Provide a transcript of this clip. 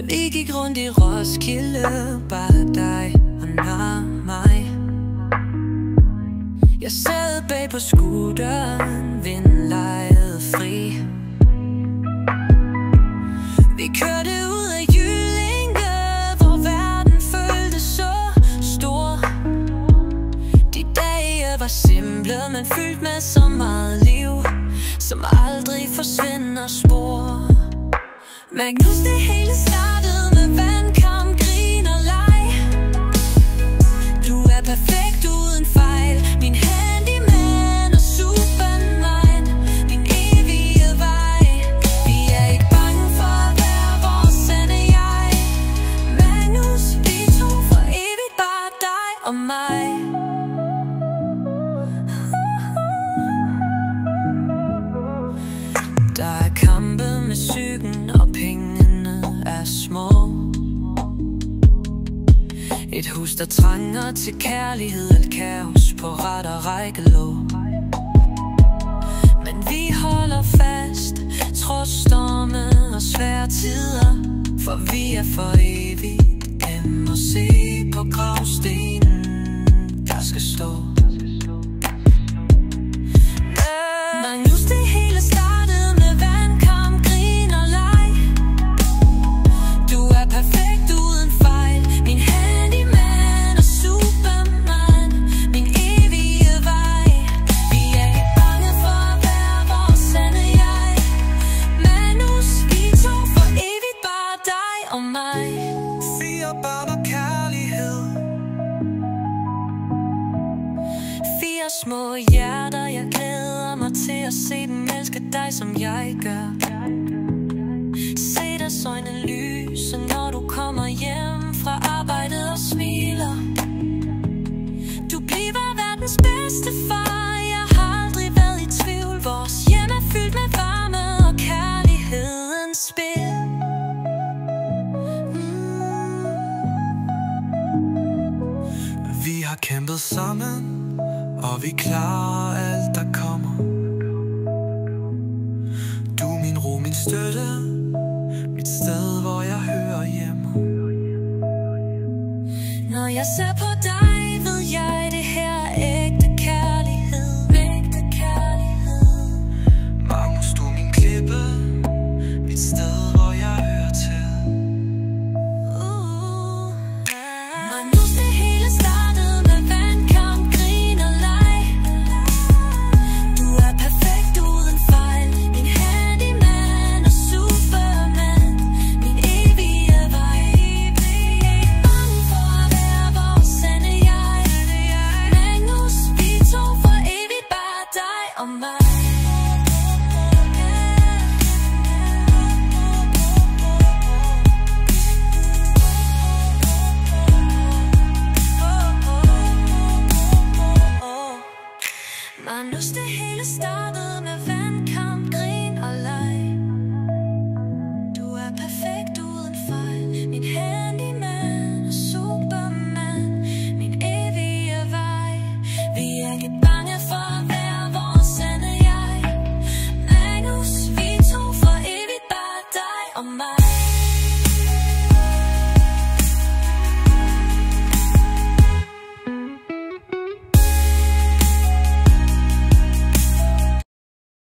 Vi gik rundt i Roskilde, bare dig og mig. Jeg sad bag på scooteren, vind lejede fri. Vi kørte ud af Jyllinge, hvor verden føltes så stor. De dage var simple, men fyldt med så meget liv, som aldrig forsvinder spor. Magnus, det hele startede med vandkamp, grin og leg. Du er perfekt uden fejl, min handyman og Superman, min evige vej. Vi er ikke bange for at være vores sande jeg. Magnus, vi to for evigt, bare dig og mig. Der er kampe med psyken, og pengene er små. Et hus, der trænger til kærlighed, alt kaos på ret og rækkelåg. Men vi holder fast, trods storme og svære tider, for vi er for evigt gennem og se på gravstenen, der skal stå. Magnus, det hele startede med vandkamp, grin og leg. Du er perfekt uden fejl, min handyman og Superman, min evige vej. Vi er ikke bange for at være vores sande jeg. Magnus, vi to for evigt, bare dig og mig. 4 børn og kærlighed, 4 små hjerter, jeg glæder mig til at se dem elske dig, som jeg gør. Se deres øjne lyse, når du kommer hjem fra arbejdet og smiler. Du bliver verdens bedste far, jeg har aldrig været i tvivl. Vores hjem er fyldt med varme og kærlighedens spil. Vi har kæmpet sammen, og vi klarer alt der kommer. Du er min ro, min støtte, mit sted, hvor jeg hører hjemme. Når jeg ser på dig, ved jeg, det her er ægte kærlighed. Ægte kærlighed. Magnus, du er min klippe, mit sted, hvor jeg hører til. Magnus, det hele startede med vandkamp, grin og leg. Du er perfekt uden fejl, min handyman og Superman, min evige vej. Vi er ikke bange for at være vores sande jeg. Magnus, vi to for evigt, bare dig og mig. Magnus, det hele startede med